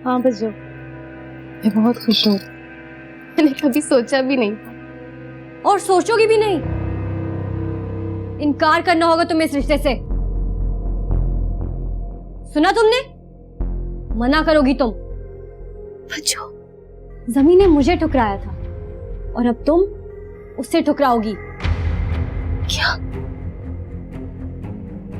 हाँ बच्चों, मैं बहुत खुश हूँ। मैंने कभी सोचा भी नहीं था। और सोचोगी भी नहीं। इनकार करना होगा तुम्हें इस रिश्ते से। सुना तुमने? मना करोगी तुम। बच्चों, जमी ने मुझे ठुकराया था और अब तुम उससे ठुकराओगी। क्या?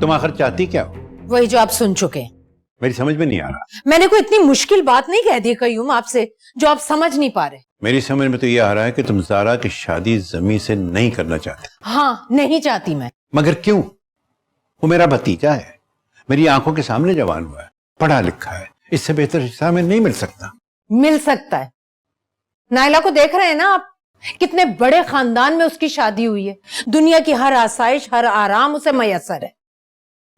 तुम आखिर चाहती क्या हो? वही जो आप सुन चुके हैं। मेरी समझ में नहीं आ रहा। मैंने कोई इतनी मुश्किल बात नहीं कह दी कयूम आपसे जो आप समझ नहीं पा रहे। मेरी समझ में तो ये आ रहा है कि तुम ज़ारा की शादी जमी से नहीं करना चाहते। हाँ, नहीं चाहती मैं। मगर क्यों? वो मेरा भतीजा है, मेरी आंखों के सामने जवान हुआ है, पढ़ा लिखा है, इससे बेहतर रिश्ता हमें नहीं मिल सकता। मिल सकता है। नायला को देख रहे हैं ना आप, कितने बड़े खानदान में उसकी शादी हुई है। दुनिया की हर आसाइश, हर आराम उसे मैसर है।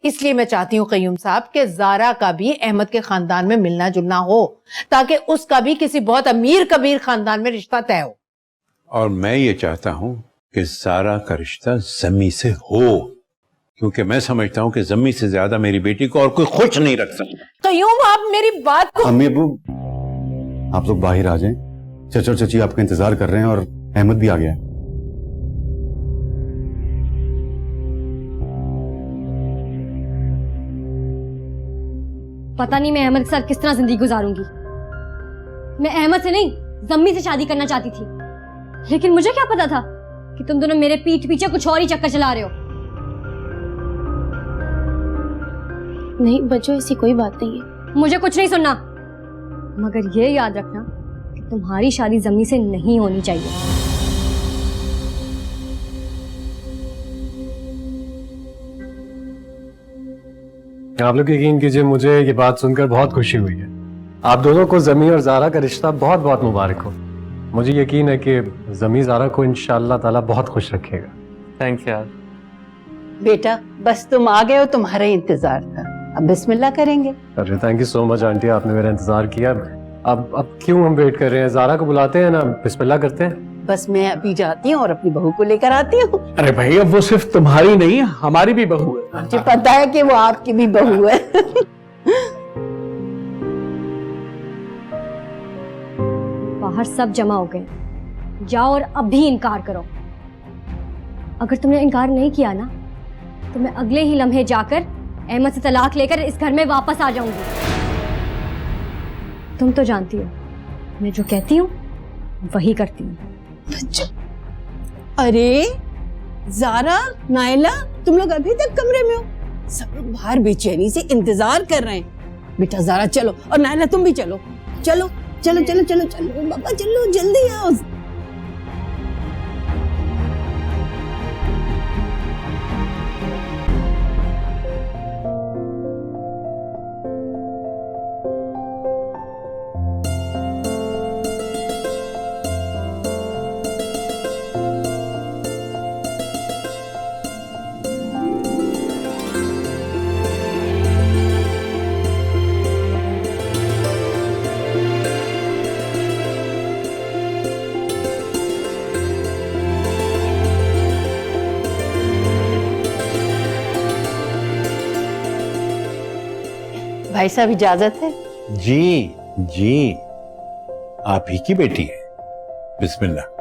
इसलिए मैं चाहती हूँ कयूम साहब कि ज़ारा का भी अहमद के खानदान में मिलना जुलना हो, ताकि उसका भी किसी बहुत अमीर कबीर खानदान में रिश्ता तय हो। और मैं ये चाहता हूं कि ज़ारा का रिश्ता जमी से हो, क्योंकि मैं समझता हूं कि जमी से ज्यादा मेरी बेटी को और कोई खुश नहीं रख सकता। कयूम, आप मेरी बात को। अम्मी अबू, आप लोग बाहर आ जाएं। चचा और चची आपका इंतजार कर रहे हैं और अहमद भी आ गया है। पता नहीं मैं अहमद के साथ किस तरह जिंदगी गुजारूंगी। मैं अहमद से नहीं, जम्मी से शादी करना चाहती थी, लेकिन मुझे क्या पता था कि तुम दोनों मेरे पीठ पीछे कुछ और ही चक्कर चला रहे हो। नहीं बच्चों, ऐसी कोई बात नहीं है। मुझे कुछ नहीं सुनना, मगर ये याद रखना कि तुम्हारी शादी जम्मी से नहीं होनी चाहिए। आप लोग यकीन कीजिए, मुझे ये बात सुनकर बहुत खुशी हुई है। आप दोनों को जमी और ज़ारा का रिश्ता बहुत बहुत मुबारक हो। मुझे यकीन है कि जमी ज़ारा को इंशाअल्लाह ताला बहुत खुश रखेगा। थैंक्स यार। बेटा, बस तुम आ गए हो, तुम्हारा ही इंतजार था। अब बिस्मिल्लाह करेंगे। अरे thank you so much aunty, आपने मेरा इंतजार किया। अब क्यों हम वेट कर रहे हैं? ज़ारा को बुलाते हैं ना, बिस्मिल्लाह करते हैं। बस मैं अभी जाती हूँ और अपनी बहू को लेकर आती हूँ। अरे भाई, अब वो सिर्फ तुम्हारी नहीं, हमारी भी बहू है। मुझे पता है कि वो आपकी भी बहू है। बाहर सब जमा हो गए, जाओ और अभी इनकार करो। अगर तुमने इनकार नहीं किया ना, तो मैं अगले ही लम्हे जाकर अहमद से तलाक लेकर इस घर में वापस आ जाऊंगी। तुम तो जानती हो, मैं जो कहती हूँ वही करती हूँ। अरे ज़ारा, नायला, तुम लोग अभी तक कमरे में हो? सब लोग बाहर बेचैनी से इंतजार कर रहे हैं। बेटा ज़ारा चलो, और नायला तुम भी चलो। चलो चलो चलो चलो चलो बाबा, चलो जल्दी आओ। भाई साहब, इजाजत है? जी जी, आप ही की बेटी है। बिस्मिल्लाह।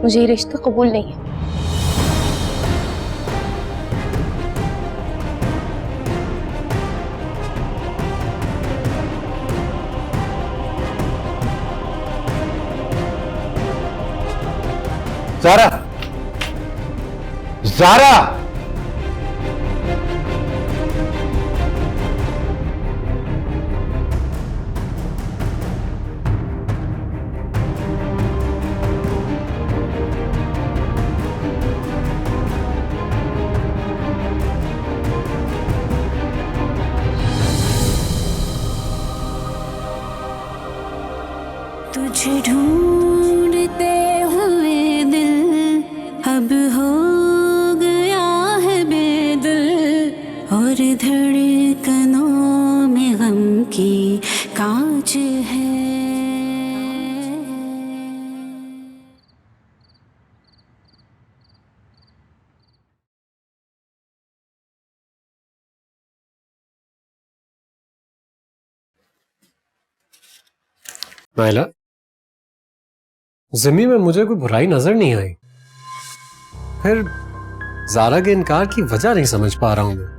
मुझे ये रिश्ता कबूल नहीं है। ज़ारा, ज़ारा, तुझे ढूंढते हुए दिल अब हो गया है बेदिल और धड़कनों में गम की कांच है। नाइला, जिम्मी में मुझे कोई बुराई नजर नहीं आई, फिर जारा के इनकार की वजह नहीं समझ पा रहा हूं मैं।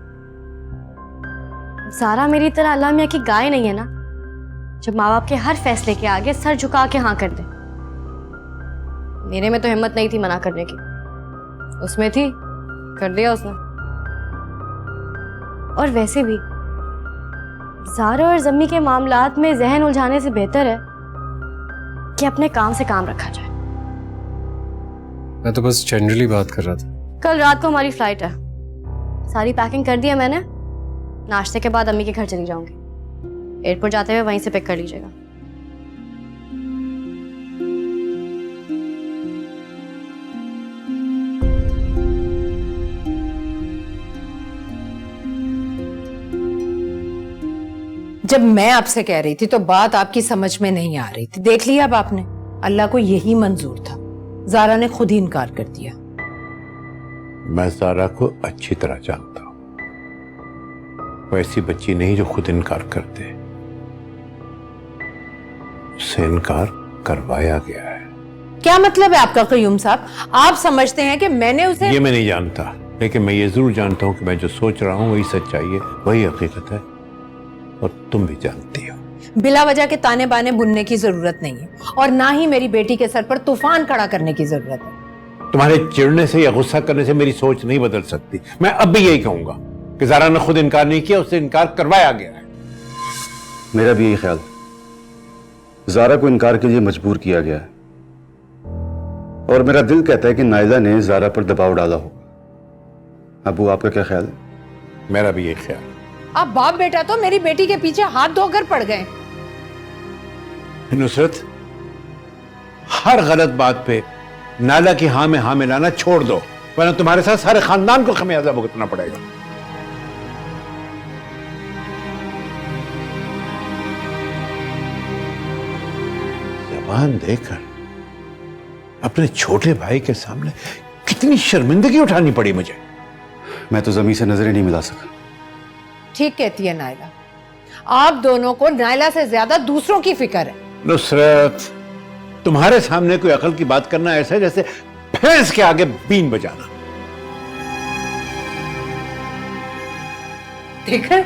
सारा मेरी तरह अल्लाह मियां की गाय नहीं है ना, जब माँ बाप के हर फैसले के आगे सर झुका के हाँ कर दे। मेरे में तो हिम्मत नहीं थी मना करने की, उसमें थी, कर दिया उसने। और वैसे भी जारा और जम्मी के मामलात में जहन उलझाने से बेहतर है कि अपने काम से काम रखा जाए। मैं तो बस जनरली बात कर रहा था। कल रात को हमारी फ्लाइट है, सारी पैकिंग कर दी है मैंने। नाश्ते के बाद अम्मी के घर चली जाऊंगी, एयरपोर्ट जाते हुए वहीं से पिक कर लीजिएगा। जब मैं आपसे कह रही थी तो बात आपकी समझ में नहीं आ रही थी। देख लिया अब आपने, अल्लाह को यही मंजूर था, जारा ने खुद ही इनकार कर दिया। मैं जारा को अच्छी तरह जानता हूं, वो ऐसी बच्ची नहीं जो खुद इनकार करते, उससे इनकार करवाया गया है। क्या मतलब है आपका क़य्यूम साहब? आप समझते हैं कि मैंने उसे? ये मैं नहीं जानता, लेकिन मैं ये जरूर जानता हूं कि मैं जो सोच रहा हूं वही सच्चाई है, वही हकीकत है, और तुम भी जानती हो। बिला वजह के ताने बाने बुनने की जरूरत नहीं है, और ना ही मेरी बेटी के सर पर तूफान खड़ा करने की जरूरत है। तुम्हारे चिढ़ने से या गुस्सा करने से मेरी सोच नहीं बदल सकती। मैं अब भी यही कहूंगा कि जारा ने खुद इनकार नहीं किया, उससे इनकार करवाया गया है। मेरा भी यही ख्याल है, जारा को इनकार के लिए मजबूर किया गया है, और मेरा दिल कहता है कि नाइला ने जारा पर दबाव डाला होगा। अबू, आपका क्या ख्याल है? मेरा भी यही ख्याल है। आप बाप बेटा तो मेरी बेटी के पीछे हाथ धोकर पड़ गए। नुसरत, हर गलत बात पे नाला की हाँ में हाँ मिलाना छोड़ दो, वरना तुम्हारे साथ सारे खानदान को खमियाजा भुगतना पड़ेगा। जबान देकर अपने छोटे भाई के सामने कितनी शर्मिंदगी उठानी पड़ी मुझे। मैं तो जमी से नजरें नहीं मिला सका। ठीक कहती है नाइला, आप दोनों को नाइला से ज्यादा दूसरों की फिक्र है। नुसरत, तुम्हारे सामने कोई अकल की बात करना ऐसा है जैसे भैंस के आगे बीन बजाना। देखा